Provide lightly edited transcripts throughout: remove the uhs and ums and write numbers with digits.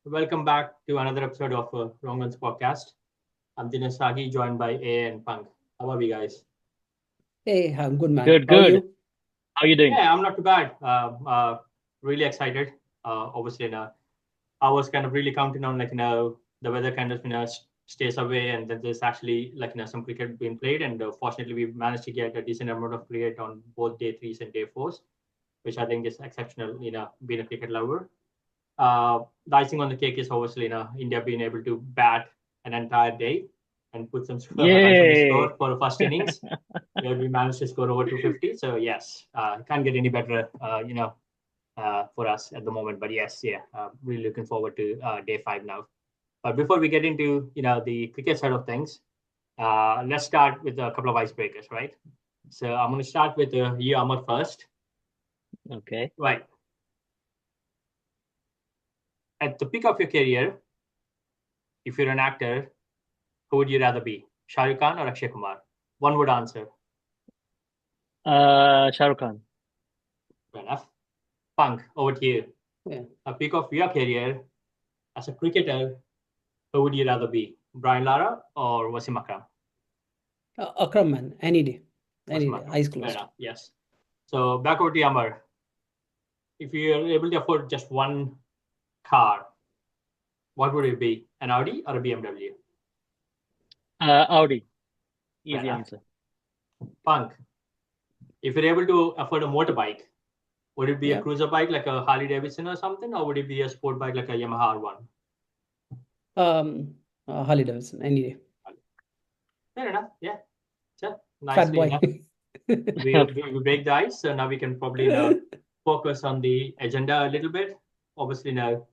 Welcome back to another episode of Rongan's podcast. I'm Dinesh Sagi, joined by A and Punk. How are we, guys? Hey, I'm good, man. Good, How are good. you? How you doing? Yeah, I'm not too bad. Really excited. Obviously, I was kind of really counting on the weather kind of stays away, and then there's actually some cricket being played, and fortunately we've managed to get a decent amount of cricket on both day threes and day fours, which I think is exceptional. Being a cricket lover. The icing on the cake is obviously India being able to bat an entire day and put some runs on the Yay! score for the first innings, where we managed to score over 250. So yes, can't get any better, for us at the moment. But yes, yeah, really looking forward to day five now. But before we get into the cricket side of things, let's start with a couple of icebreakers, right? So I'm going to start with you, Amar, first. Okay. Right. At the peak of your career, if you're an actor, who would you rather be, Shah Rukh Khan or Akshay Kumar? One would answer. Shah Rukh Khan. Fair enough. Punk, over to you. Yeah. At peak of your career as a cricketer, who would you rather be, Brian Lara or Wasim Akram? Akram, man. Any day. Any Wasim day. Akram. Eyes Fair closed. enough. Yes. So back over to Amar. If you're able to afford just one car, what would it be? An Audi or a BMW? Audi. Fair Easy enough. answer. Punk. If you're able to afford a motorbike, would it be a Yeah. cruiser bike like a Harley Davidson or something, or would it be a sport bike like a Yamaha R1? Harley Davidson. Any day. Fair enough. Yeah. So Fat nicely boy. enough. We break the ice, so now we can probably focus on the agenda a little bit. Obviously, now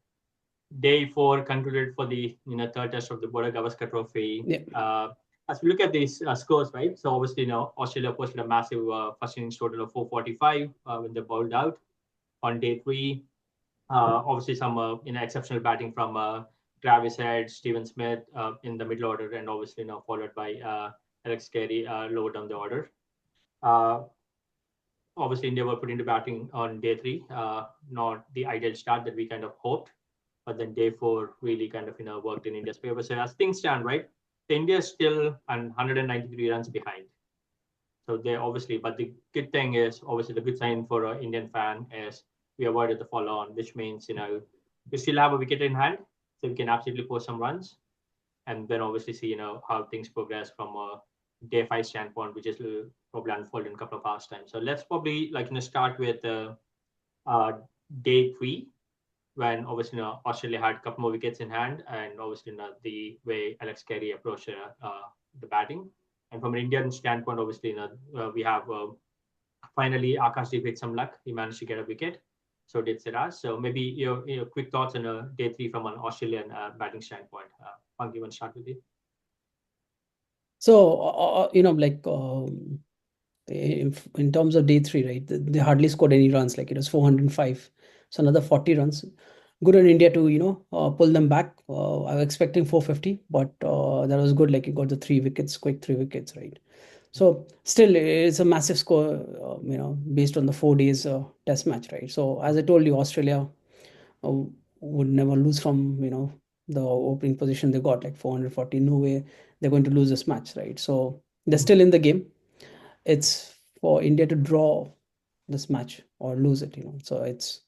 day four concluded for the third test of the Border Gavaskar Trophy. Yeah. As we look at these scores, right? So obviously, Australia posted a massive first innings total of 445 when they bowled out on day three. Obviously, some exceptional batting from Travis Head, Steven Smith in the middle order, and obviously followed by Alex Carey lower down the order. Uh, Obviously, India were put into batting on day three, not the ideal start that we kind of hoped, but then day four really kind of worked in India's favor. So as things stand, right, India is still 193 runs behind. So they obviously, but the good thing is obviously the good sign for an Indian fan is we avoided the follow on, which means we still have a wicket in hand, so we can absolutely post some runs, and then obviously see how things progress from a day five standpoint, which is probably unfold in a couple of hours time. So let's probably start with uh, day three when obviously Australia had a couple more wickets in hand, and obviously the way Alex Carey approached the batting. And from an Indian standpoint, obviously we have finally Akashdeep with some luck. He managed to get a wicket. So did Siraj. So maybe your quick thoughts on day three from an Australian batting standpoint. Punk, you want to start with you? So, in terms of day three, right? They hardly scored any runs. Like it was 405. So another 40 runs. Good on India to, pull them back. I was expecting 450, but that was good. Like you got the 3 wickets, quick 3 wickets, right? So still, it's a massive score, based on the 4 days test match, right? So as I told you, Australia uh, would never lose from the opening position they got, like 440. No way they're going to lose this match, right? So they're still in the game. It's for India to draw this match or lose it, So it's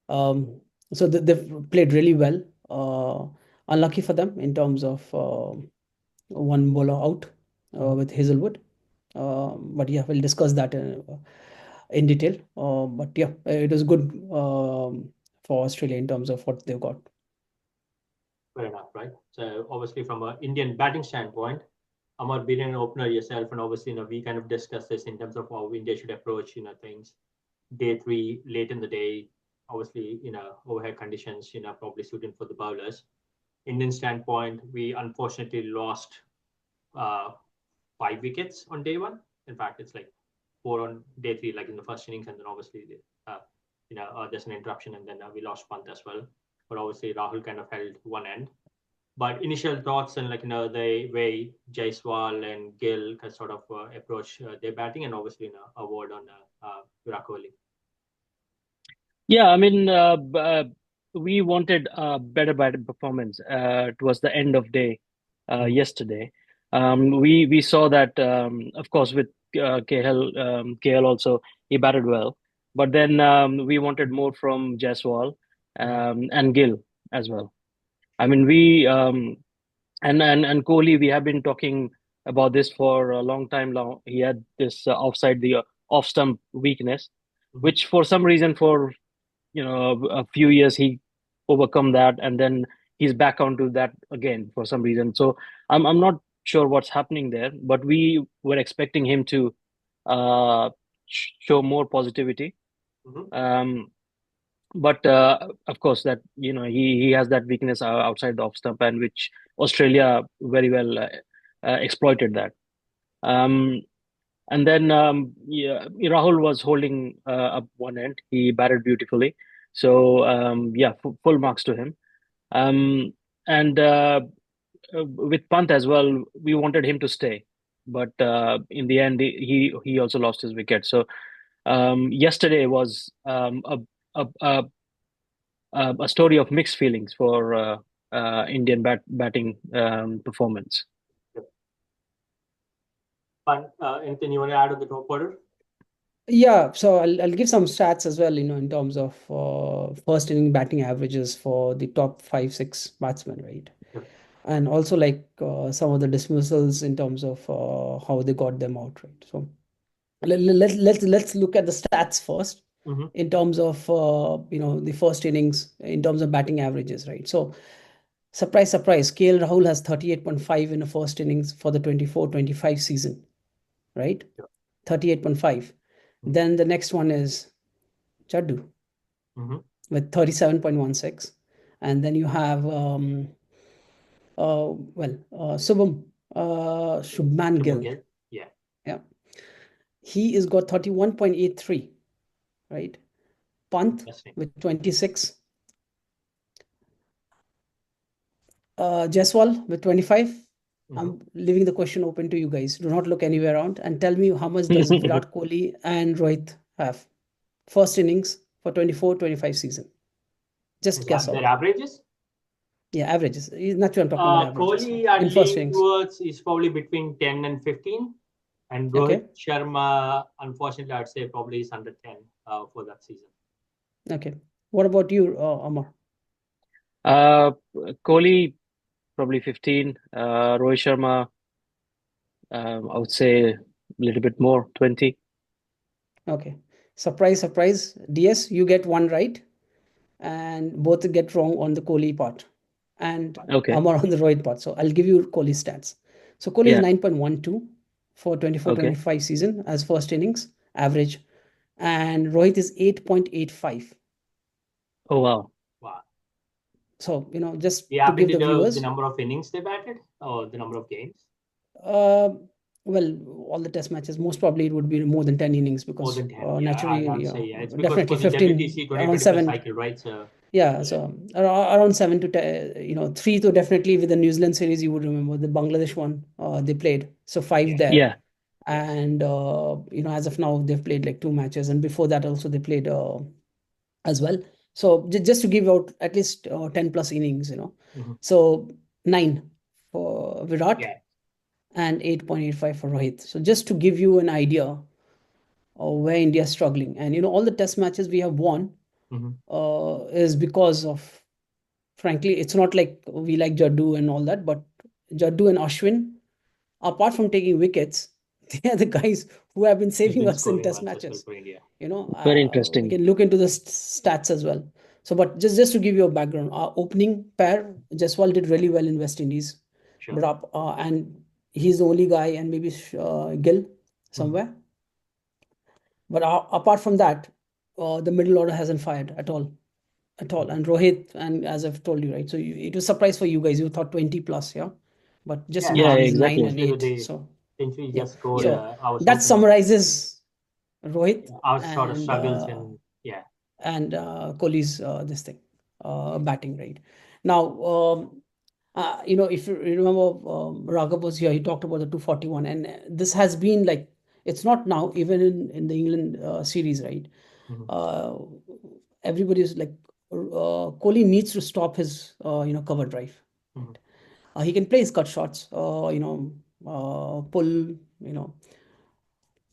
um so they've played really well. Unlucky for them in terms of one bowler out with Hazelwood. But yeah, we'll discuss that in detail. But yeah, it was good for Australia in terms of what they've got. Fair enough, right? So obviously from an Indian batting standpoint, Amar being an opener yourself, and obviously we kind of discussed this in terms of how India should approach things. Day three, late in the day, obviously overhead conditions probably suited for the bowlers. Indian standpoint, we unfortunately lost uh, 5 wickets on day one. In fact, it's like four on day three, like in the first innings, and then obviously there's an interruption, and then we lost Pant as well. But obviously Rahul kind of held one end. But initial thoughts and the way Jaiswal and Gill can sort of approach their batting, and obviously a word on Virat Kohli. Yeah, I mean, we wanted a better batting performance towards the end of day yesterday. We saw that, of course, with KL also he batted well, but then we wanted more from Jaiswal and Gill as well. I mean, we and Kohli, we have been talking about this for a long time now. He had this offside the off stump weakness, which for some reason for a few years he overcome that, and then he's back onto that again for some reason. So I'm not sure what's happening there, but we were expecting him to show more positivity. Um, but of course that he has that weakness outside the off stump, and which Australia very well exploited that. And then Rahul was holding up one end. He batted beautifully. So yeah, full marks to him. And with Pant as well, we wanted him to stay, but in the end, he also lost his wicket. So yesterday was a story of mixed feelings for Indian batting performance. Anything you want to add on the top order? Yeah, so I'll give some stats as well, in terms of first inning batting averages for the top 5-6 batsmen, right? Yep. And also like some of the dismissals in terms of how they got them out, right? So let's look at the stats first in terms of the first innings in terms of batting averages, right? So surprise, surprise, KL Rahul has 38.5 in the first innings for the 24-25 season, right? Yep. 38.5. Then the next one is Jaddu with 37.16. And then you have Shubman Gill. Yeah. He has got 31.83, right? Pant with 26. Jaiswal with 25. I'm leaving the question open to you guys. Do not look anywhere around and tell me how much does Virat Kohli and Rohit have first innings for 24-25 season. Just guess their averages? Yeah, averages. Not sure I'm talking about averages. Kohli, I'd lean towards is probably between 10 and 15. And Rohit Sharma, unfortunately, I'd say probably is under 10 for that season. Okay. What about you, Amar? Kohli, probably 15. Rohit Sharma, I would say a little bit more, 20. Okay. Surprise, surprise. DS, you get one right. And both get wrong on the Kohli part. And Amar on the Rohit part. So I'll give you Kohli stats. So Kohli is 9.12 for 24-25 season as first innings average. And Rohit is 8.85. Oh, wow. So, just to give the viewers. The number of innings they batted or the number of games? Well, all the test matches, most probably it would be more than 10 innings because naturally, it's definitely because 15, WTC around 7 cycle, right? So so around 7 to 10, 3 to definitely with the New Zealand series, you would remember the Bangladesh one they played. So 5 there. Yeah. And, as of now, they've played like 2 matches. And before that also they played as well. So just to give out at least 10 plus innings, So 9 for Virat and 8.85 for Rohit. So just to give you an idea of where India is struggling. And, all the test matches we have won is because of, frankly, it's not like we like Jaddu and all that, but Jaddu and Ashwin, apart from taking wickets, they are the guys who have been saving us in test matches. Very interesting. We can look into the stats as well. So, but just to give you a background, our opening pair, Jaiswal did really well in West Indies. Sure. But and he's the only guy, and maybe Gill somewhere. But apart from that, the middle order hasn't fired at all. And Rohit, and as I've told you, right? So it was a surprise for you guys. You thought 20 plus, yeah? But just exactly. 9 and 8. So that summarizes Rohit our sort of struggles and Kohli's this thing batting, right? Now, if you remember, Raghav was here. He talked about the 241, and this has been like, it's not now, even in the England series, right? Everybody is like Kohli needs to stop his cover drive. Mhm. He can play his cut shots, pull,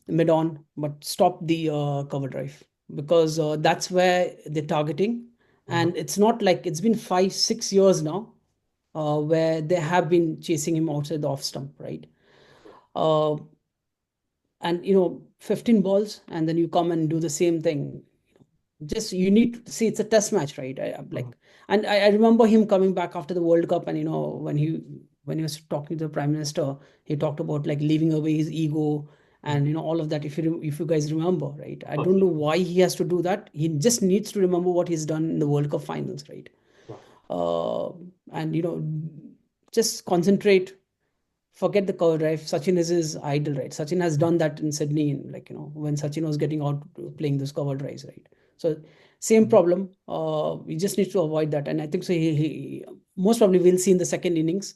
mid on, but stop the cover drive, because that's where they're targeting. And it's not like it's been 5-6 years now where they have been chasing him outside the off stump, right? Uh, and 15 balls, and then you come and do the same thing. Just you need to see, it's a test match, right? I'm like, and I remember him coming back after the World Cup, and when he was talking to the Prime Minister, he talked about like leaving away his ego and all of that. If you guys remember, right? I don't know why he has to do that. He just needs to remember what he's done in the World Cup finals, right? Yeah. And just concentrate, forget the cover drive. Sachin is his idol, right? Sachin has done that in Sydney, when Sachin was getting out playing those cover drives, right? So same problem. We just need to avoid that, and I think so. He most probably will see in the second innings,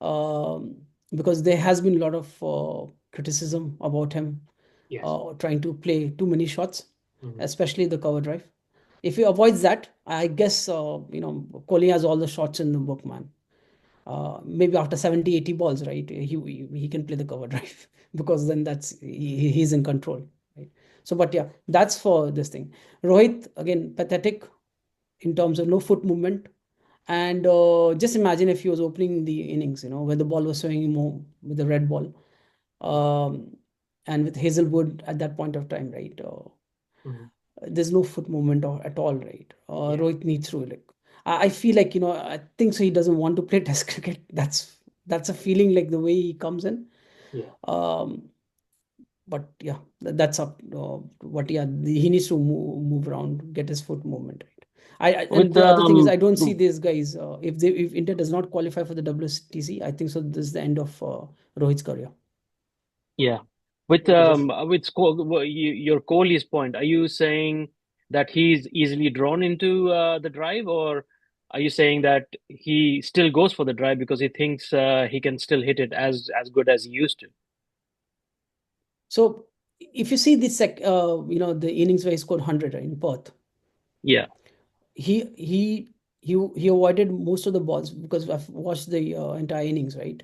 because there has been a lot of criticism about him Yes. trying to play too many shots, Mhm. especially the cover drive. If he avoids that, I guess Kohli has all the shots in the book, man. Maybe after 70-80 balls, right, he can play the cover drive because then he's in control, right? So, but yeah, that's for this thing. Rohit, again, pathetic in terms of no foot movement. And just imagine if he was opening the innings, where the ball was swinging more with the red ball, and with Hazelwood at that point of time, right? Mhm. There's no foot movement at all, right? Yeah. Rohit needs to, like, I feel like, I think so he doesn't want to play Test cricket. That's a feeling, like the way he comes in. Yeah. But yeah, that's up. What he needs to move around, get his foot movement right. And With the other thing is, I don't see these guys. If India does not qualify for the WTC, I think so this is the end of Rohit's career. Yeah. With Because your Kohli's point, are you saying that he's easily drawn into the drive, or are you saying that he still goes for the drive because he thinks he can still hit it as good as he used to? So if you see the innings where he scored 100 in Perth, Yeah. he avoided most of the balls, because I've watched the entire innings, right?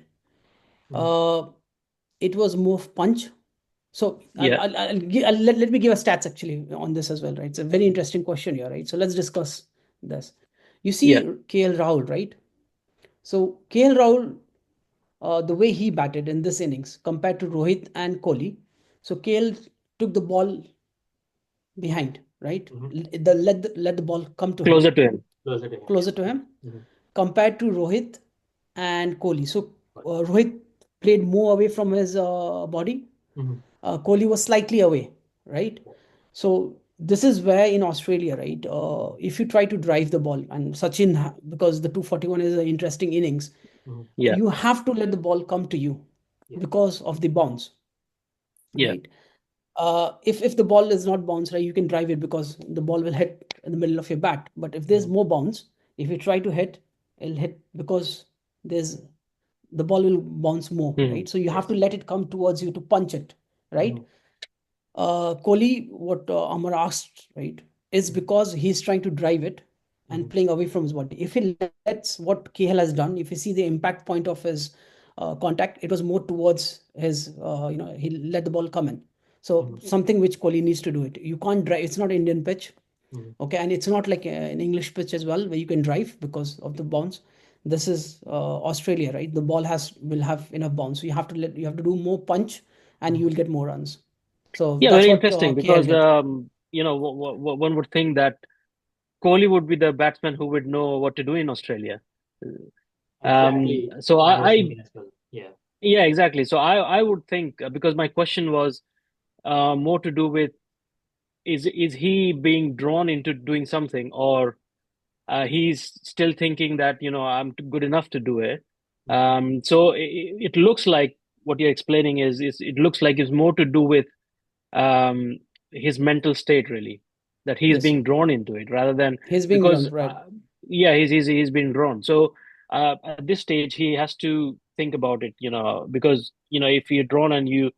Uh, it was more punch. So Yeah. let me give a stats actually on this as well, right? It's a very interesting question here, right? So let's discuss this. You Yeah. see KL Rahul, right? So KL Rahul, the way he batted in this innings compared to Rohit and Kohli. So KL took the ball behind, right? Let the ball come to him, Closer to him. closer to him. closer to him, Mhm. compared to Rohit and Kohli. So Rohit played more away from his body. Mhm. Kohli was slightly away, right? So this is where in Australia, right? If you try to drive the ball, and Sachin, because the 241 is an interesting innings, Mhm. Yeah. you have to let the ball come to you Yeah. because of the bounce, Yeah. right? If the ball is not bounced, right, you can drive it because the ball will hit in the middle of your bat. But if there's more bounce, if you try to hit, it'll hit because there's the ball will bounce more, Mhm. right? So you have Yes. to let it come towards you to punch it, right? Mhm. Kohli, what Amar asked, right, is because he's trying to drive it and Mhm. playing away from his body. If he lets what KL has done, if you see the impact point of his contact, it was more towards his, he let the ball come in. So Mhm. something which Kohli needs to do it. You can't drive. It's not Indian pitch, Mhm. okay, and it's not like an English pitch as well where you can drive because of the bounce. This is Australia, right? The ball will have enough bounce. So you have to do more punch, and you Mhm. will get more runs. So Yeah, that's very what interesting KL because did. one would think that Kohli would be the batsman who would know what to do in Australia. Exactly. So I was I thinking as well. Yeah. yeah, exactly. So I would think because my question was more to do with is he being drawn into doing something, or he's still thinking that I'm good enough to do it. Mhm. So it looks like what you're explaining is it looks like it's more to do with um, his mental state, really, that he's Yes, being drawn into it rather than he's being because run right. yeah, he's being drawn. So at this stage he has to think about it, because if you're drawn and you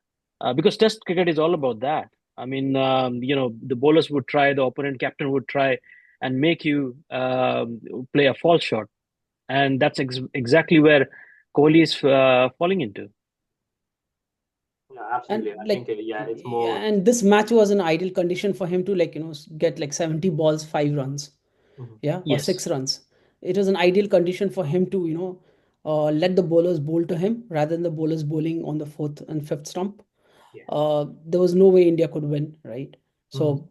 because test cricket is all about that. I mean, the bowlers would try, the opponent captain would try, and make you play a false shot. And that's exactly where Kohli is falling into. Yeah, absolutely. And I think it's more. and this match was an ideal condition for him to get like 70 balls, 5 runs, Mhm. yeah, or Yes. 6 runs. It was an ideal condition for him to let the bowlers bowl to him rather than the bowlers bowling on the fourth and fifth stump. Yeah. There was no way India could win, right? Mhm. So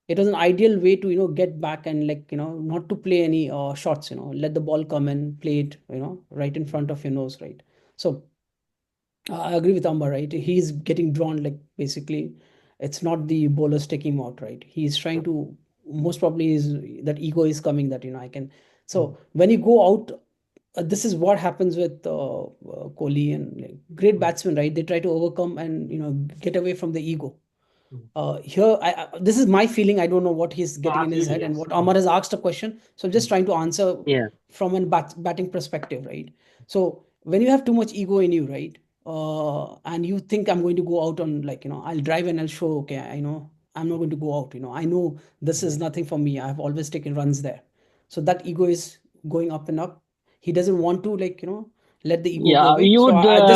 it was an ideal way to get back and not to play any shots, let the ball come and play it right in front of your nose, right? So I agree with Amber, right? He's getting drawn, like, basically it's not the bowlers taking him out, right? He's trying to, most probably is that ego is coming, that I can. Mhm. So when you go out, this is what happens with Kohli and, like, great Mhm. batsmen, right? They try to overcome and get away from the ego. Mhm. Here, this is my feeling. I don't know what he's No, getting in his absolutely, head and yes. what Amar has asked a question. So I'm just Mhm. trying to answer Yeah. from a batting perspective, right? So when you have too much ego in you, right, and you think I'm going to go out on, like, I'll drive and I'll show, okay, I know I'm not going to go out. I know this is nothing for me. I've always taken runs there. So that ego is going up and up. He doesn't want to, like, let the ego go Yeah, away. you So would.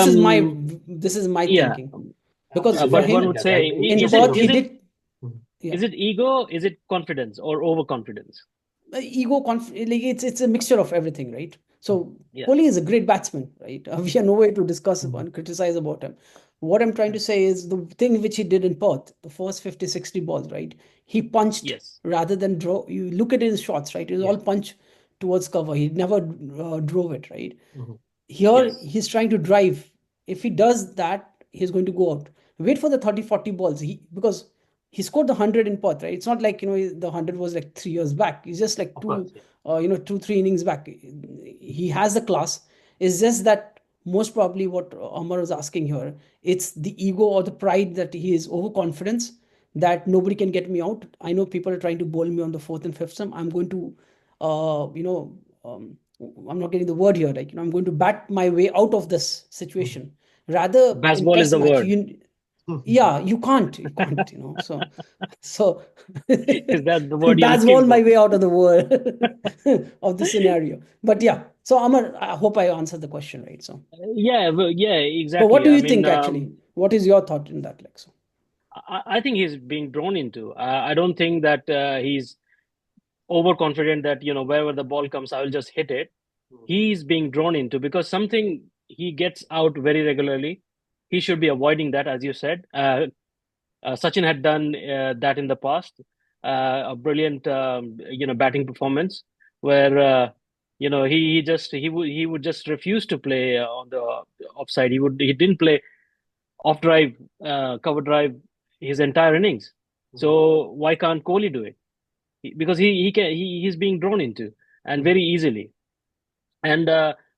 this is my Yeah, thinking, because for Absolutely, but I one think him would that, right? say, in is Instead it Perth of he is it did. Mhm. Yeah. is it ego? Is it confidence or overconfidence? Like, it's a mixture of everything, right? So Yeah. Kohli is a great batsman, right? We are nowhere to discuss Mhm. and criticize about him. What I'm trying to say is the thing which he did in Perth, the first 50, 60 balls, right? He punched Yes. rather than draw. You look at his shots, right? It was Yeah. all punch towards cover. He never drove it, right? Mhm. Here Yes. he's trying to drive. If he does that, he's going to go out. Wait for the 30, 40 balls. Because he scored the 100 in Perth, right? It's not like the 100 was like 3 years back. It's just like Of course, two, yeah. 2, 3 innings back. He has the class. It's just that most probably what Amar was asking here, it's the ego or the pride that he is overconfidence that nobody can get me out. I know people are trying to bowl me on the fourth and fifth stump. I'm going to, I'm not getting the word here. Like, I'm going to bat my way out of this Mhm. situation. Rather in Baseball is Test the match, word. yeah, you can't. So Is that the word you're looking baseball my for? way out of the world of the scenario. But yeah, so Amar, I hope I answered the question right. So, Yeah, well, yeah, but what exactly. do I you mean, think actually? What is your thought in that, like? So, I think he's being drawn into. I don't think that he's overconfident that wherever the ball comes, I will just hit it. Mhm. He's being drawn into because something he gets out very regularly. He should be avoiding that, as you said. Sachin had done that in the past. A brilliant, batting performance where he would just refuse to play on the offside. He didn't play off drive, cover drive his entire innings. Mhm. So why can't Kohli do it? Because he's being drawn into and Mhm. very easily. And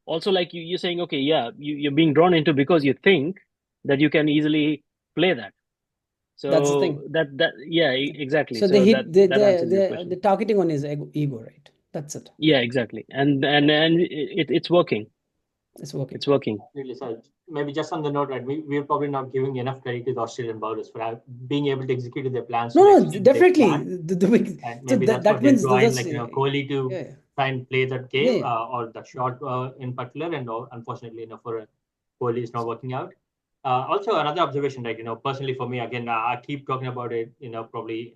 also, like you're saying, okay, yeah, you're being drawn into because you think that you can easily play that. that's the So thing. that yeah, Yeah. exactly. So they So that hit that answers your the question. targeting on his ego, right? That's it. Yeah, exactly. And it's working. It's working. It's working. Absolutely. So maybe just on the note, right, we're probably not giving enough credit to the Australian bowlers for being able to execute their plans to No, the no, extent they definitely. planned. The And so maybe that that's what that they're means drawing, that's like, yeah, Kohli to yeah, try and play that yeah, game yeah. or the shot in particular. And unfortunately, for Kohli, it's not working out. Also, another observation, like, personally for me, again, I keep talking about it, probably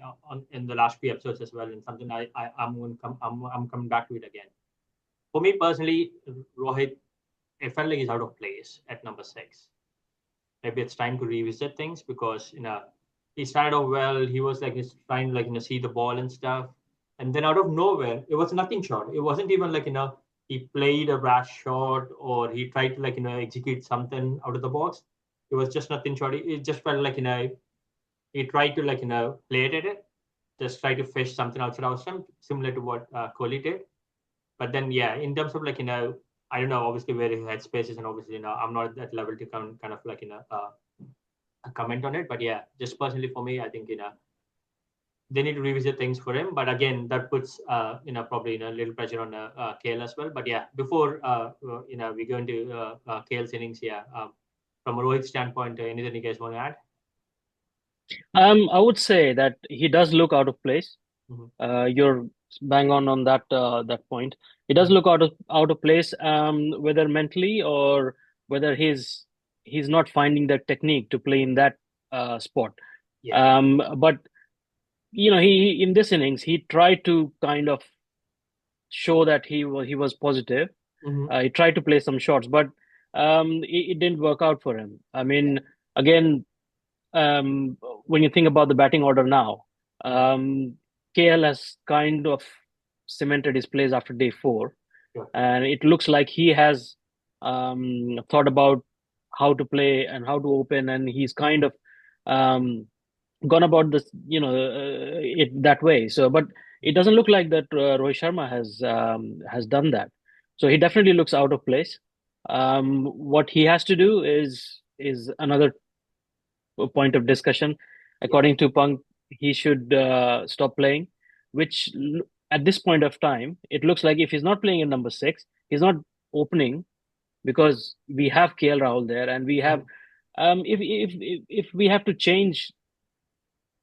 in the last few episodes as well, and something I'm coming back to it again. For me personally, Rohit, it felt like he's out of place at number 6. Maybe it's time to revisit things because he started off well. He was like he's trying to, like, see the ball and stuff, and then out of nowhere it was nothing short. It wasn't even like he played a rash shot or he tried to, like, execute something out of the box. It was just nothing short. It just felt like he tried to, like, play it at it, just try to fish something outside our stump, similar to what Kohli did. But then, yeah, in terms of, like, I don't know, obviously where his headspace is, and obviously, I'm not at that level to kind of, like, comment on it. But yeah, just personally for me, I think they need to revisit things for him. But again, that puts probably a little pressure on KL as well. But yeah, before we go into KL's innings, yeah, from a Rohit standpoint, anything you guys want to add? I would say that he does look out of place. Mhm. You're bang on that that point. He does look out of place, whether mentally or whether he's not finding the technique to play in that spot. Yeah. But he in this innings he tried to kind of show that he was positive. Mm-hmm. He tried to play some shots, but it didn't work out for him. I Yeah. mean, again, um, when you think about the batting order now, Mm-hmm. KL has kind of cemented his place after day four, Sure. and it looks like he has thought about how to play and how to open, and he's kind of um, gone about this, it that way. So, but it doesn't look like that Rohit Sharma has done that. So he definitely looks out of place. What he has to do is another point of discussion. Yeah. According to Punk, he should stop playing, which at this point of time, it looks like if he's not playing in number six, he's not opening because we have KL Rahul there, and we have Mm-hmm. if we have to change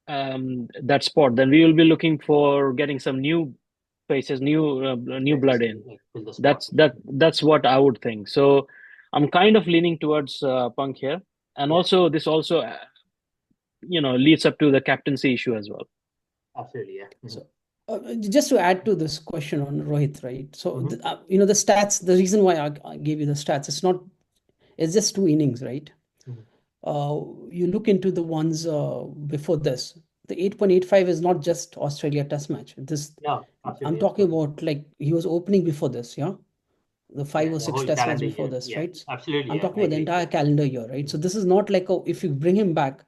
that spot, then we will be looking for getting some new faces, new blood Yes. in. Like fill the spot. That's what I would think. So I'm kind of leaning towards Punk here, and Yeah. also this also leads up to the captaincy issue as well. Absolutely. Yeah. Mm-hmm. So, just to add to this question on Rohit, right? So, Mm-hmm. the stats, the reason why I gave you the stats, it's just 2 innings, right? Mm-hmm. You look into the ones before this. The 8.85 is not just Australia Test match. No, I'm absolutely. Yeah. talking about like he was opening before this, yeah? The five Yeah. or The six whole test match calendar before year. this, Yeah. right? Absolutely. I'm Yeah. talking I about the agree. entire Yeah. calendar year, right? So this is not like if you bring him back,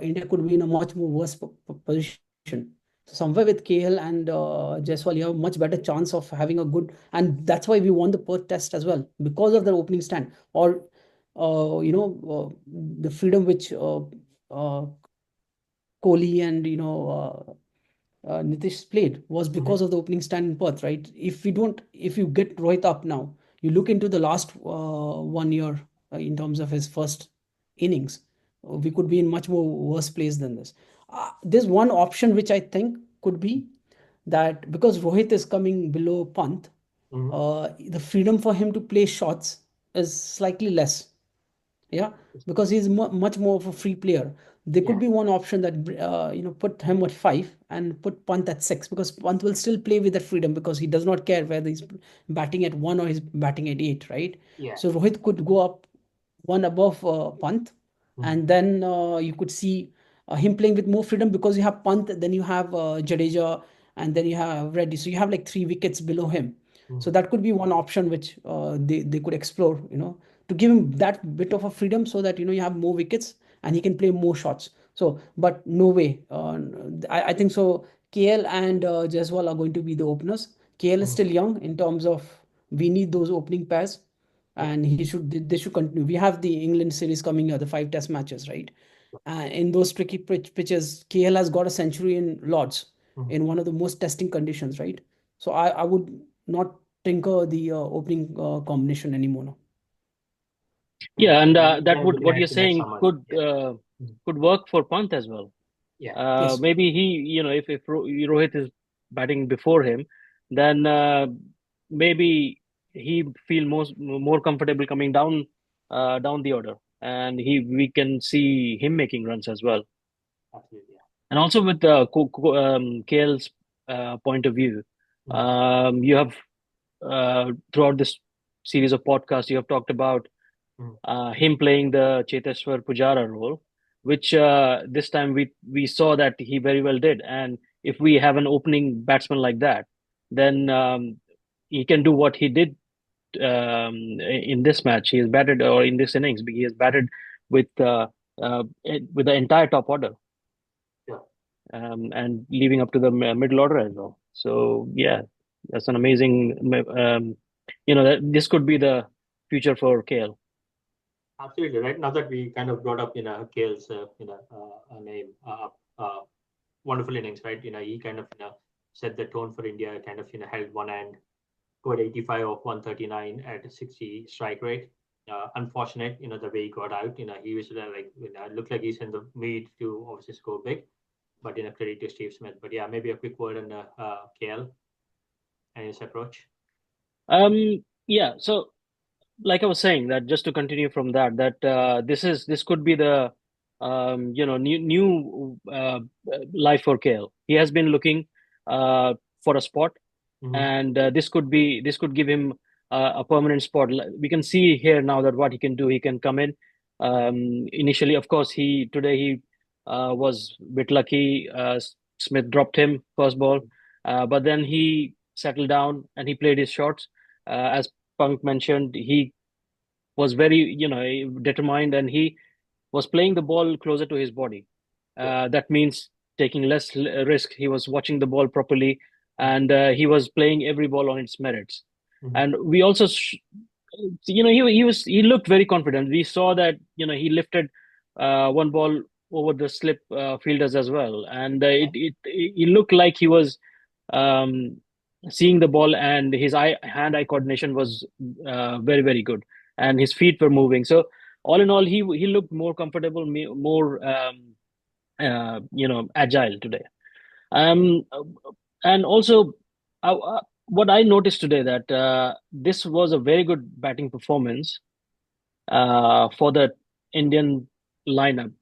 India could be in a much more worse position. So somewhere with KL and Jaiswal, you have a much better chance of having a good, and that's why we won the Perth Test as well because of their opening stand or the freedom which uh, Kohli and Nitish played was Mm-hmm. because of the opening stand in Perth, right? If you get Rohit up now, you look into the last 1 year in terms of his first innings, we could be in much more worse place than this. There's one option which I think could be that because Rohit is coming below Pant, Mm-hmm. the freedom for him to play shots is slightly less. Yeah, because he's much more of a free player. There could Yeah. be one option that put him at five and put Pant at six because Pant will still play with that freedom because he does not care whether he's batting at one or he's batting at eight, right? Yeah. So Rohit could go up one above Pant, Mm-hmm. and then you could see him playing with more freedom because you have Pant, then you have Jadeja, and then you have Reddy. So you have like 3 wickets below him. Mm-hmm. So that could be one option which they could explore, to give him that bit of a freedom so that you have more wickets and he can play more shots. So, but no way. I think so. KL and Jaiswal are going to be the openers. KL is Mm-hmm. still young in terms of we need those opening pairs, Yeah. and they should continue. We have the England series coming here, the 5 test matches, right? In those tricky pitches, KL has got a century in Lords Mm-hmm. in one of the most testing conditions, right? So I would not tinker the opening combination anymore now. Yeah, and that They're would looking what you're at the next saying summer. could Yeah. Mhm. could work for Pant as well. Yeah. Yes. Maybe he, if Rohit is batting before him, then maybe he feel more comfortable coming down the order, and we can see him making runs as well. Absolutely. Yeah. And also with KL's point of view, Mm-hmm. you have throughout this series of podcasts, you have talked about Mm-hmm. him playing the Cheteshwar Pujara role, which this time we saw that he very well did. And if we have an opening batsman like that, then he can do what he did in this match. He has batted, or in this innings, he has batted with with the entire top order, Yeah. and leaving up to the middle order as well. So yeah, that's an amazing. That this could be the future for KL. Absolutely right. Now that we kind of brought up, Kale's, name, wonderful innings, right? He kind of, set the tone for India. Kind of, held one hand, scored 85 of 139 at 60 strike rate. Unfortunate, the way he got out. He was like, looked like he's in the mood to obviously score big. But credit to Steve Smith. But yeah, maybe a quick word on KL. and his approach? Yeah. So, like I was saying, that just to continue from that, this could be the new life for KL. He has been looking for a spot, and this could give him a permanent spot. We can see here now that what he can do. He can come in. Initially, of course, he was a bit lucky. Smith dropped him first ball, but then he settled down and he played his shots. As Punk mentioned, he was very determined, and he was playing the ball closer to his body. That means taking less risk. He was watching the ball properly, and he was playing every ball on its merits. And we also, he looked very confident. We saw that he lifted one ball over the slip fielders as well, and it looked like he was um, seeing the ball, and his hand-eye coordination was very, very good, and his feet were moving. So all in all, he looked more comfortable, more agile today. Um, and also, what I noticed today that this was a very good batting performance for the Indian lineup.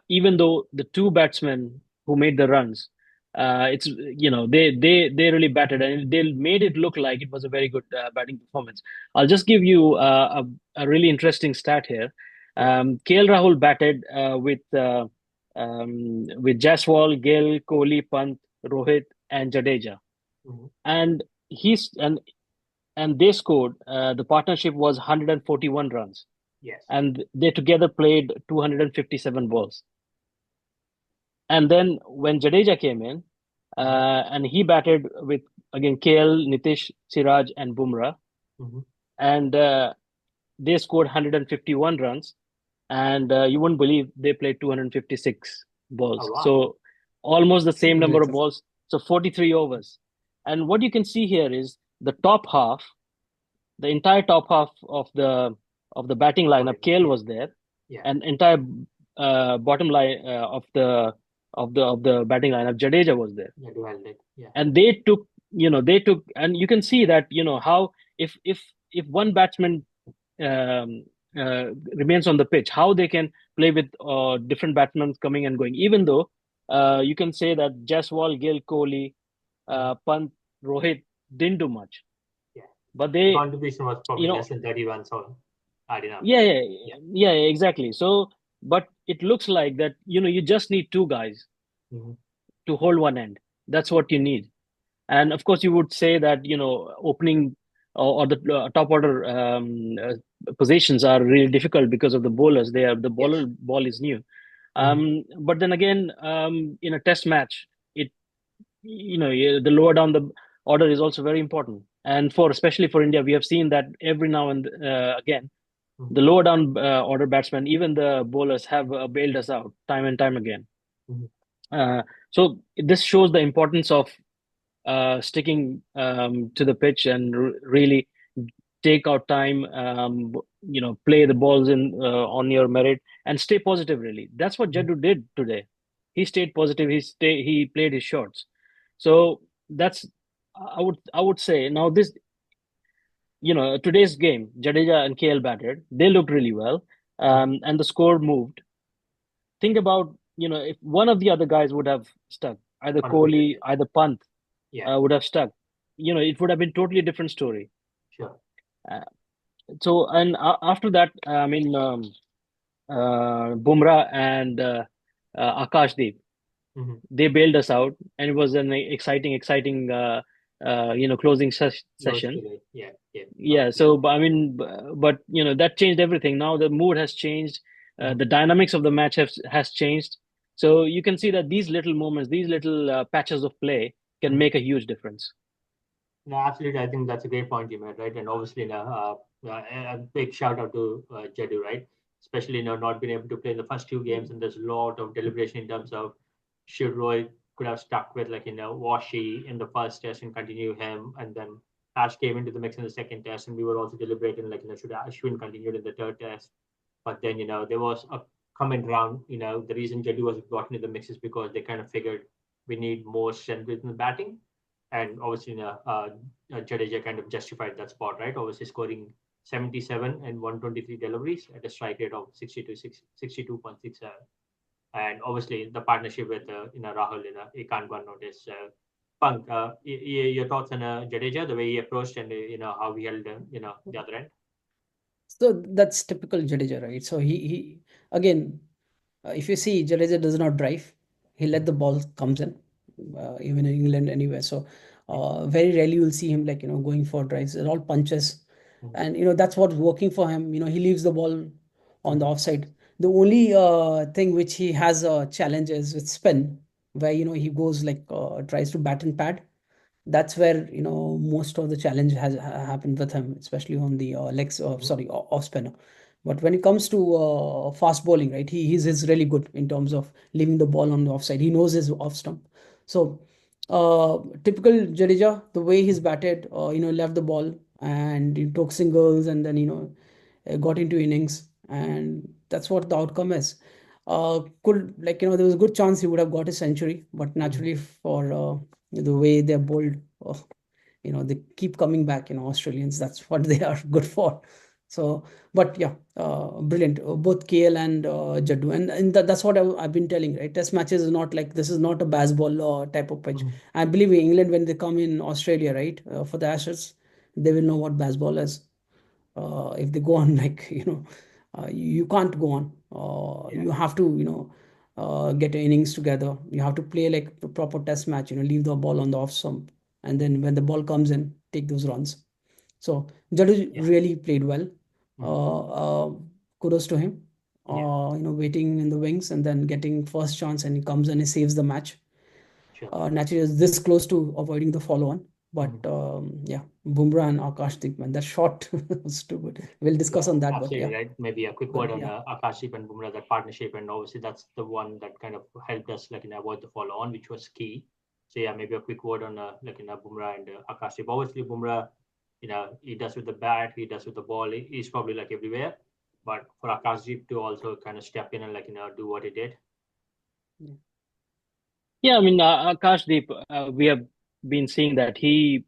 Even though the two batsmen who made the runs, it's they really batted, and they made it look like it was a very good batting performance. I'll just give you a really interesting stat here. KL Rahul batted with Jaiswal, Gill, Kohli, Pant, Rohit, and Jadeja, and he's and they scored. The partnership was 141 runs. Yes. And they together played 257 balls. And then when Jadeja came in, and he batted with again KL, Nitish, Siraj, and Bumrah, and they scored 151 runs, and you wouldn't believe they played 256 balls. Oh, wow. So almost the same number of Great. balls. So 43 overs. And what you can see here is the top half, the entire top half of the batting lineup. KL was there, and entire bottom line of the batting lineup, Jadeja was there. And they took, and you can see that how if one batsman um, remains on the pitch, how they can play with different batsmen coming and going. Even though you can say that Jaiswal, Gill, Kohli, Pant, Rohit didn't do much. But the contribution was probably less than 30 runs all adding up. Yeah, exactly. So, but it looks like that, you just need two guys to hold one end. That's what you need. And of course, you would say that, opening or the top order positions are really difficult because of the bowlers. The ball is new. But then again, in a test match, the lower down the order is also very important. And especially for India, we have seen that every now and again, the lower down order batsmen, even the bowlers, have bailed us out time and time again. So this shows the importance of sticking to the pitch and really take out time, play the balls in on your merit and stay positive. Really, that's what Jaddu did today. He stayed positive. He played his shots. So that's I would say now this today's game, Jadeja and KL batted. They looked really well, and the score moved. Think about if one of the other guys would have stuck, either Kohli, either Pant, would have stuck. It would have been totally different story. Sure. So and after that, I mean, Bumrah and Akashdeep, they bailed us out, and it was an exciting closing session. Yeah. So I mean, but that changed everything. Now the mood has changed. The dynamics of the match has changed. So you can see that these little moments, these little patches of play can make a huge difference. No, absolutely. I think that's a great point you made, right? And obviously, a big shout out to Jaddu, right? Especially not being able to play the first two games, and there's a lot of deliberation in terms of should Roy could have stuck with Washi in the first test and continue him, and then Ash came into the mix in the second test, and we were also deliberating should Ashwin continue in the third test, but then there was a common ground. The reason Jaddu was brought into the mix is because they kind of figured we need more strength in the batting. and obviously, Jadeja kind of justified that spot, right? Obviously, scoring 77 and 123 deliveries at a strike rate of 62.67. And obviously, the partnership with Rahul, you can't go unnoticed. Punk, your thoughts on Jadeja, the way he approached and how he held the other end. So that's typical Jadeja, right? So he again, if you see, Jadeja does not drive. He let the ball comes in, even in England anywhere. So very rarely you'll see him like going for drives. They're all punches, and that's what's working for him. He leaves the ball on the offside. The only thing which he has a challenge is with spin, where he goes like tries to bat and pad. That's where most of the challenge has happened with him, especially on the legs, sorry, off spinner. But when it comes to fast bowling, right, he's really good in terms of leaving the ball on the offside. He knows his off stump. So typical Jadeja, the way he's batted, left the ball and he took singles, and then got into innings, and that's what the outcome is. Could, like, there was a good chance he would have got a century, but naturally for the way they're bowled, they keep coming back. Australians, that's what they are good for. So, but yeah, brilliant. Both KL and Jaddu, and that's what I've been telling, right? Test matches is not like, this is not a baseball type of pitch. I believe in England, when they come in Australia, right, for the Ashes, they will know what baseball is. If they go on like you can't go on. You have to get your innings together. You have to play like a proper test match. Leave the ball on the off stump, and then when the ball comes in, take those runs. So Jadu really played well. Kudos to him. Waiting in the wings and then getting first chance, and he comes and he saves the match. Sure. Naturally, is this close to avoiding the follow-on. But yeah, Bumrah and Akashdeep, man, that shot was too good. We'll discuss on that. Absolutely, but yeah. right. Maybe a quick word on Akashdeep and Bumrah, that partnership, and obviously that's the one that kind of helped us avoid the follow on, which was key. So yeah, maybe a quick word on Bumrah and Akashdeep. Obviously, Bumrah, he does with the bat, he does with the ball. He's probably everywhere. But for Akashdeep to also kind of step in and do what he did. Yeah, I mean, Akashdeep, we have been seeing that he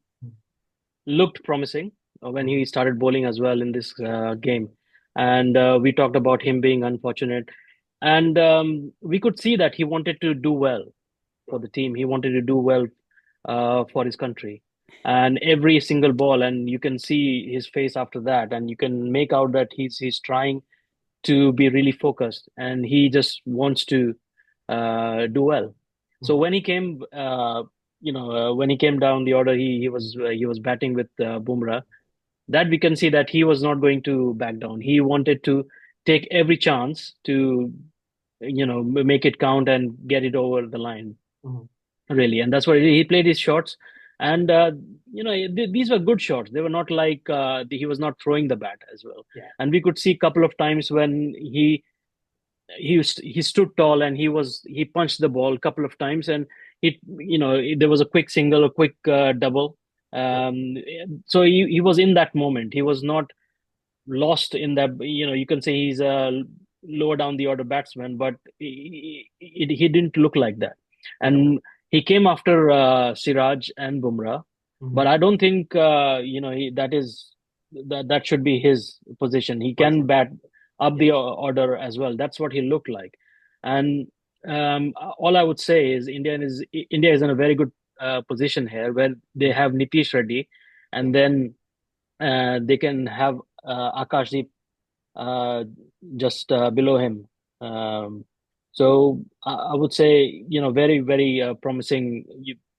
looked promising when he started bowling as well in this game. And we talked about him being unfortunate. And we could see that he wanted to do well for the team. He wanted to do well for his country. And every single ball, and you can see his face after that, and you can make out that he's trying to be really focused, and he just wants to do well. So when he came, when he came down the order, he was batting with Bumrah. That we can see that he was not going to back down. He wanted to take every chance to, make it count and get it over the line, really. And that's what he played his shots. And, these were good shots. They were not like he was not throwing the bat as well. Yeah. And we could see a couple of times when he stood tall and he punched the ball a couple of times, and there was a quick single, a quick double. So he was in that moment. He was not lost in that. You can say he's a lower down the order batsman, but he didn't look like that. And he came after Siraj and Bumrah, but I don't think that should be his position. He can bat up the order as well. That's what he looked like. And all I would say is India is in a very good position here, where they have Nitish Reddy, and then they can have Akashdeep just below him. So I would say, very, very promising.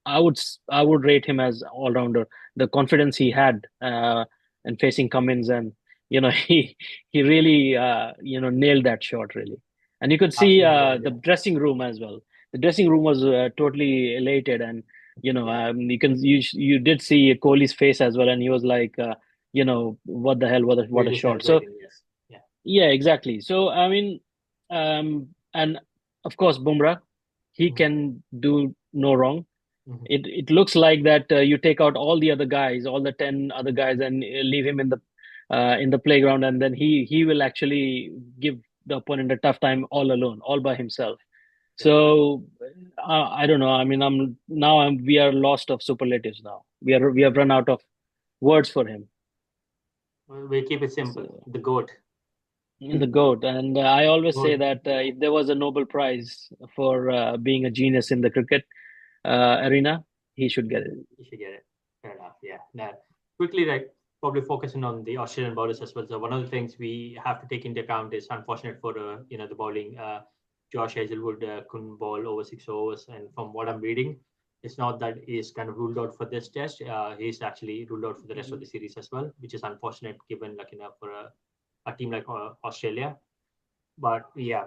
I would rate him as all rounder. The confidence he had in facing Cummins, and he really nailed that shot, really. And you could see the dressing room as well. The dressing room was totally elated, and you did see Kohli's face as well, and he was like, what the hell, what a shot. So yeah, exactly. So I mean, and of course Bumrah, he can do no wrong. It looks like that you take out all the other guys, all the 10 other guys, and leave him in the playground, and then he will actually give the opponent a tough time all alone, all by himself. So I don't know. I mean, we are lost of superlatives now. We have run out of words for him. We keep it simple. So, The GOAT. the goat, and I always say GOAT. that if there was a Nobel Prize for being a genius in the cricket arena, he should get it. You should get it. Fair enough. Yeah. Now, quickly, like probably focusing on the Australian bowlers as well. So one of the things we have to take into account is unfortunate for the bowling. Josh Hazelwood couldn't bowl over 6 overs, and from what I'm reading, it's not that he's kind of ruled out for this test. He's actually ruled out for the rest of the series as well, which is unfortunate given for a team like Australia. But yeah,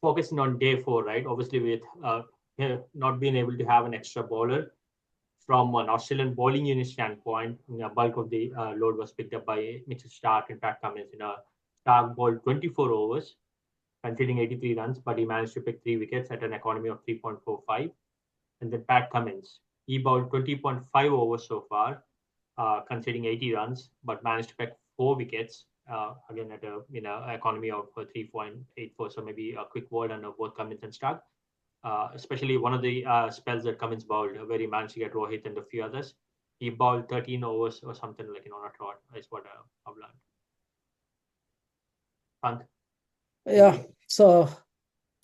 focusing on day four, right? Obviously, with not being able to have an extra bowler from an Australian bowling unit standpoint, bulk of the load was picked up by Mitchell Stark and Pat Cummins. Stark bowled 24 overs, conceding 83 runs, but he managed to pick 3 wickets at an economy of 3.45. And then Pat Cummins, he bowled 20.5 overs so far, conceding 80 runs, but managed to pick 4 wickets. Again, at a economy of 3.84. So maybe a quick word on both Cummins and Stark. Especially one of the spells that Cummins bowled, where he managed to get Rohit and a few others. He bowled 13 overs or something on a trot, is what I've learned. Pant? Yeah. So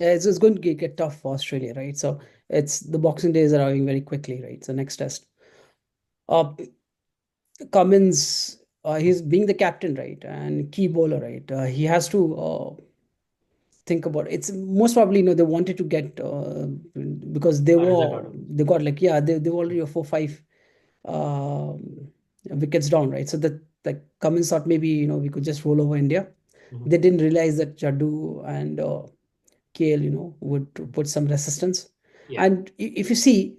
yeah, it's going to get tough for Australia, right? So it's the Boxing Days are arriving very quickly, right? So next test. Cummins, he's being the captain, right, and key bowler, right? He has to think about it. It's most probably they wanted to get because they got like they were already 4-5 wickets down, right? So that like Cummins thought maybe we could just roll over India. Mm-hmm. They didn't realize that Jaddu and KL would put some resistance. Yeah. And if you see,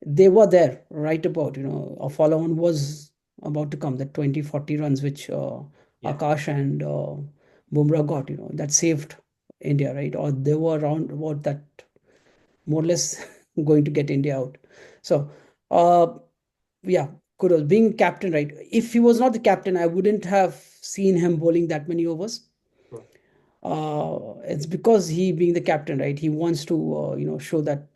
they were there right about a follow-on was about to come, that 20-40 runs which Akash and Bumrah got, that saved India, right? Or they were around about that, more or less going to get India out. So yeah, kudos being captain, right? If he was not the captain, I wouldn't have seen him bowling that many overs. Sure. It's because he being the captain, right? He wants to show that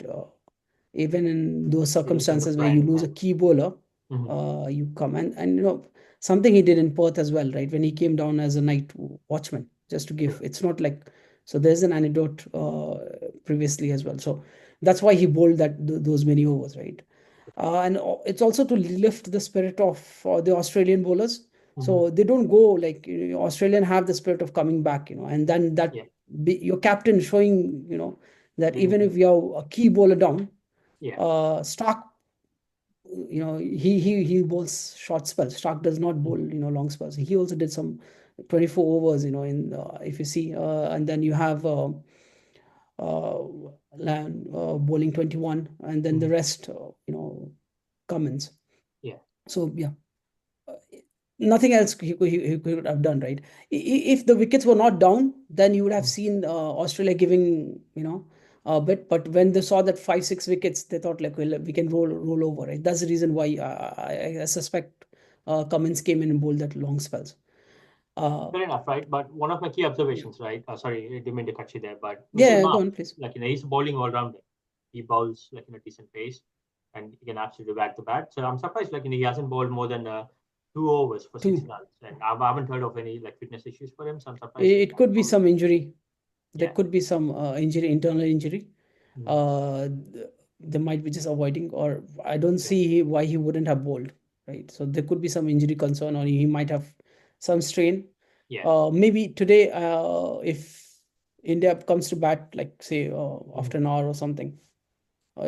even in those circumstances where you lose a key bowler, you come and something he did in Perth as well, right? When he came down as a night watchman, just to give, it's not like, so there's an anecdote previously as well. So that's why he bowled those many overs, right? And it's also to lift the spirit of the Australian bowlers. So they don't go like Australian have the spirit of coming back, and then that your captain showing, that even if you have a key bowler down, Stark, he bowls short spells. Stark does not bowl long spells. He also did some 24 overs, in if you see, and then you have bowling 21, and then the rest, Cummins. Yeah. So yeah, nothing else he could have done, right? If the wickets were not down, then you would have seen Australia giving a bit. But when they saw that 5-6 wickets, they thought like, well, we can roll over, right? That's the reason why I suspect Cummins came in and bowled that long spells. Fair enough, right? But one of my key observations, right? Sorry, I didn't mean to cut you there, but Go on, please. he's bowling all rounder. He bowls in a decent pace, and he can absolutely whack the bat. So I'm surprised, he hasn't bowled more than 2 overs for 6 runs, and I haven't heard of any fitness issues for him. So I'm surprised. It could be some injury. There Yeah. could be some injury, internal injury. They might be just avoiding, or I don't see why he wouldn't have bowled, right? So there could be some injury concern, or he might have some strain. Yeah. Maybe today, if India comes to bat, like say after an hour or something,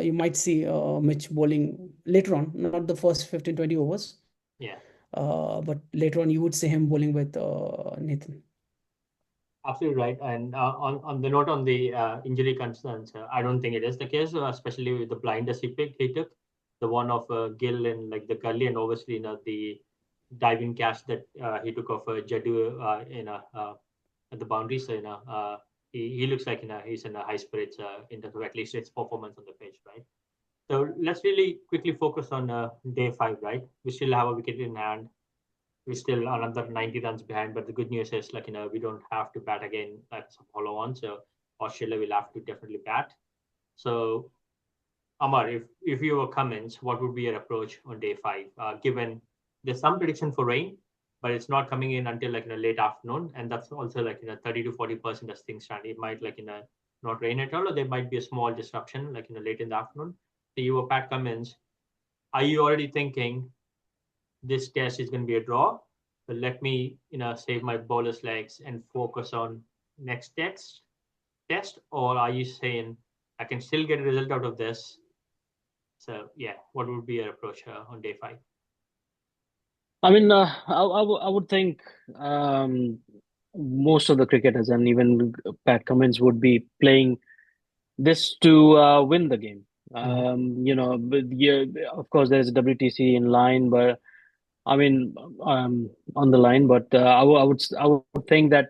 you might see Mitch bowling later on, not the first 15-20 overs. Yeah. But later on, you would see him bowling with Nathan. Absolutely right. And on the note on the injury concerns, I don't think it is the case, especially with the blinders he took, the one of Gill and the gully, and obviously the diving catch that he took off Jaddu at the boundary. So he looks like he's in a high spirits in terms of at least his performance on the pitch, right? So let's really quickly focus on day 5, right? We still have a wicket in hand. We're still another 90 runs behind, but the good news is we don't have to bat again. That's a follow on. So Australia will have to definitely bat. So, Amar, if you were Cummins, what would be your approach on day 5? Given there's some prediction for rain, but it's not coming in until like in a late afternoon, and that's also like 30 to 40% as things stand. It might like not rain at all, or there might be a small disruption like late in the afternoon. So you were Pat Cummins. Are you already thinking this test is going to be a draw? But let me save my bowler's legs and focus on next test, or are you saying I can still get a result out of this? So yeah, what would be your approach on day 5? I mean, I would think most of the cricketers and even Pat Cummins would be playing this to win the game. But yeah, of course, there's a WTC in line, but I mean, on the line. But I would think that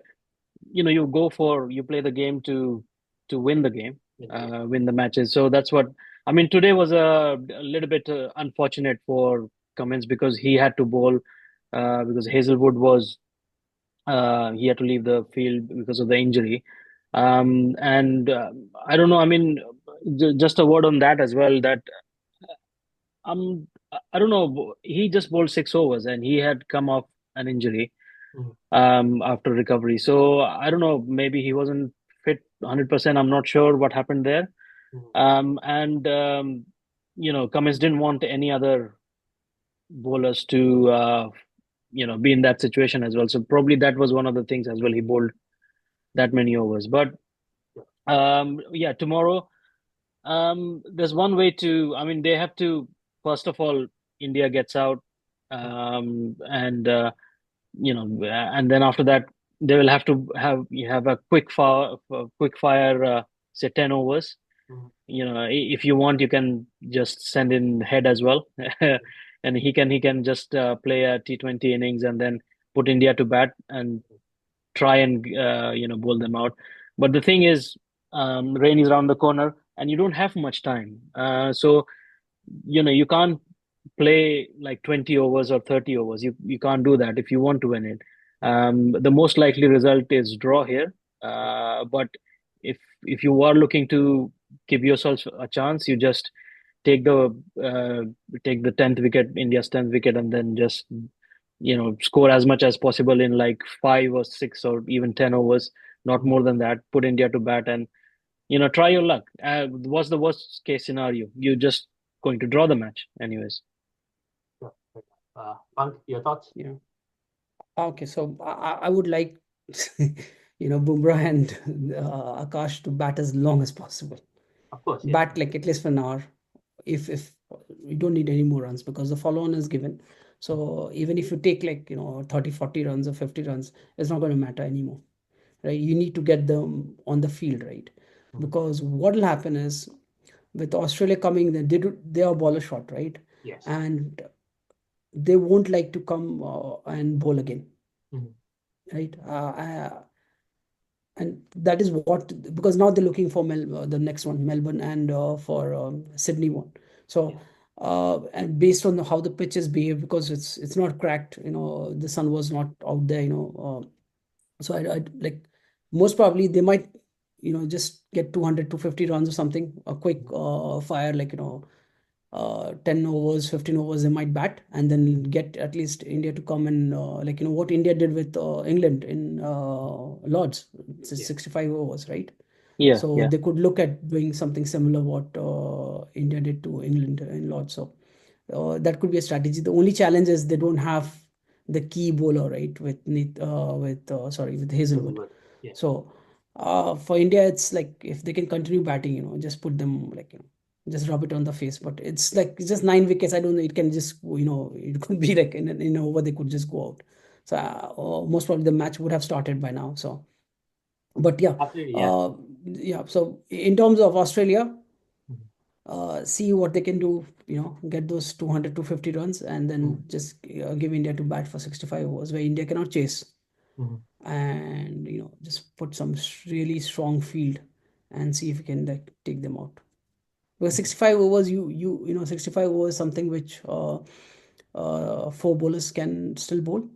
you play the game to win the game, win the matches. So that's what I mean. Today was a little bit unfortunate for Cummins because he had to bowl because Hazelwood was he had to leave the field because of the injury. And I don't know. I mean, just a word on that as well. That um, I don't know. He just bowled 6 overs and he had come off an injury after recovery. So I don't know. Maybe he wasn't fit 100%. I'm not sure what happened there. And Cummins didn't want any other bowlers to be in that situation as well. So probably that was one of the things as well. He bowled that many overs. But yeah, tomorrow there's one way to. I mean, they have to first of all India gets out, and and then after that they will have to have a quick fire, say 10 overs. If you want, you can just send in Head as well, and he can just play a T20 innings and then put India to bat and try and bowl them out. But the thing is, rain is around the corner, and you don't have much time. So you can't play like 20 overs or 30 overs. You can't do that if you want to win it. The most likely result is draw here. But if you are looking to give yourself a chance, you just take the take the 10th wicket, India's 10th wicket, and then just score as much as possible in like 5 or 6 or even 10 overs, not more than that. Put India to bat and try your luck. What's the worst case scenario? You're just going to draw the match anyways. Punk, your thoughts? Yeah. Okay, so I would like Bumrah and Akash to bat as long as possible. Of course, yes. Bat like at least for an hour. If we don't need any more runs because the follow-on is given. So even if you take like 30, 40 runs or 50 runs, it's not going to matter anymore, right? You need to get them on the field, right? Because what will happen is with Australia coming, they are bowler shot, right? Yes. And they won't like to come and bowl again, right? And that is what, because now they're looking for the next one, Melbourne, and for Sydney one. So and based on how the pitches behave, because it's not cracked, the sun was not out there, so I like most probably they might just get 200 to 50 runs or something, a quick fire, like 10 overs, 15 overs they might bat, and then get at least India to come and like what India did with England in Lords, it's 65 overs, right? Yeah, So yeah. they could look at doing something similar what India did to England in Lords. So that could be a strategy. The only challenge is they don't have the key bowler, right, with Hazelwood. Yeah. So for India, it's like if they can continue batting, just put them like just rub it on the face. But it's like it's just 9 wickets. I don't know. It can just it could be like in over they could just go out. So most probably the match would have started by now. So, but yeah, Absolutely, yeah. yeah. So in terms of Australia, see what they can do. Get those 200 to 50 runs, and then just give India to bat for 65 overs where India cannot chase. And just put some really strong field and see if you can like take them out. Because 65 overs, 65 overs something which 4 bowlers can still bowl.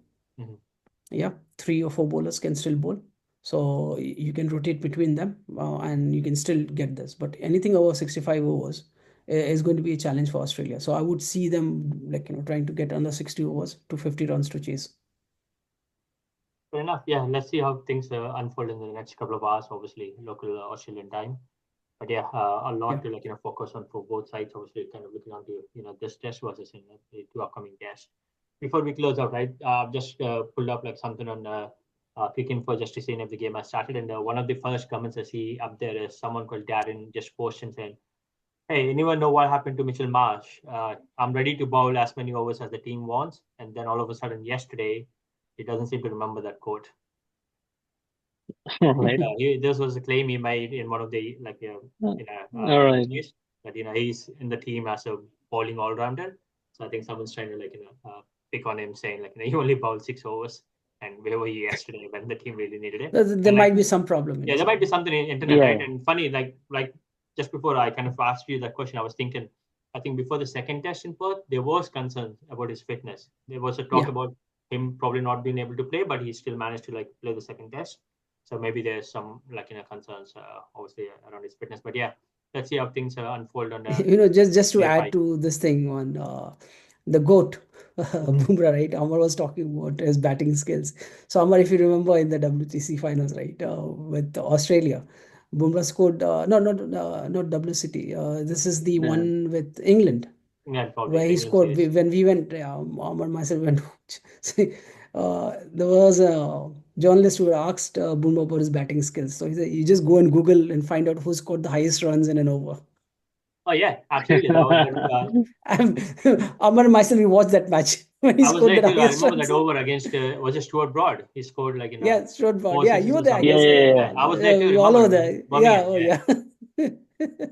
Yeah, 3 or 4 bowlers can still bowl. So you can rotate between them and you can still get this. But anything over 65 overs is going to be a challenge for Australia. So I would see them trying to get under 60 overs to 50 runs to chase. Fair enough. Yeah, let's see how things unfold in the next couple of hours. Obviously, local Australian time. But yeah, a lot to focus on for both sides. Obviously, kind of looking onto this test versus the two upcoming tests. Before we close out, right? Just pulled up something on Crick Info just to see if the game has started. And one of the first comments I see up there is someone called Darren just posting saying, "Hey, anyone know what happened to Mitchell Marsh? I'm ready to bowl as many overs as the team wants." And then all of a sudden, yesterday, he doesn't seem to remember that quote. Right. This was a claim he made in one of the All right. interviews that he's in the team as a bowling all rounder. So I think someone's trying to pick on him, saying he only bowled 6 overs, and where were you yesterday when the team really needed it? There might be some problem. Yeah, there might be something in internet, right? And funny, like just before I kind of asked you that question, I was thinking, I think before the second test in Perth, there was concern about his fitness. There was a talk about him probably not being able to play, but he still managed to play the second test. So maybe there's some concerns obviously around his fitness. But yeah, let's see how things unfold on just to add to this thing on the GOAT, Bumrah, right? Amar was talking about his batting skills. So Amar, if you remember in the WTC finals, right, with Australia, Bumrah scored not WCT. This is the one with England. Yeah, probably. Where he scored when we went, Amar myself went. There was a journalist who asked Bumrah about his batting skills. So he said, you just go and Google and find out who scored the highest runs in an over. Oh yeah, absolutely. Amar and myself, we watched that match when he scored the highest I remember runs. that over against was it Stuart Broad? He scored yeah, Stuart Broad. Yeah, you were there. Yeah. I was there too. All over there. Yeah.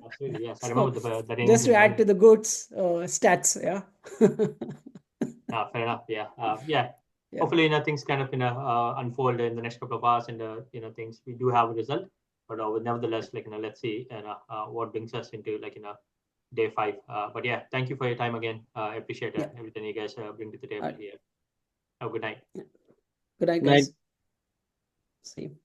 Absolutely, yes. I remember that. Just to add to the GOAT's stats, yeah. Fair enough. Yeah. Hopefully, things kind of unfold in the next couple of hours, and things we do have a result. But nevertheless, let's see what brings us into day 5. But yeah, thank you for your time again. I appreciate everything you guys bring to the table here. Have a good night. Good night, guys. See you.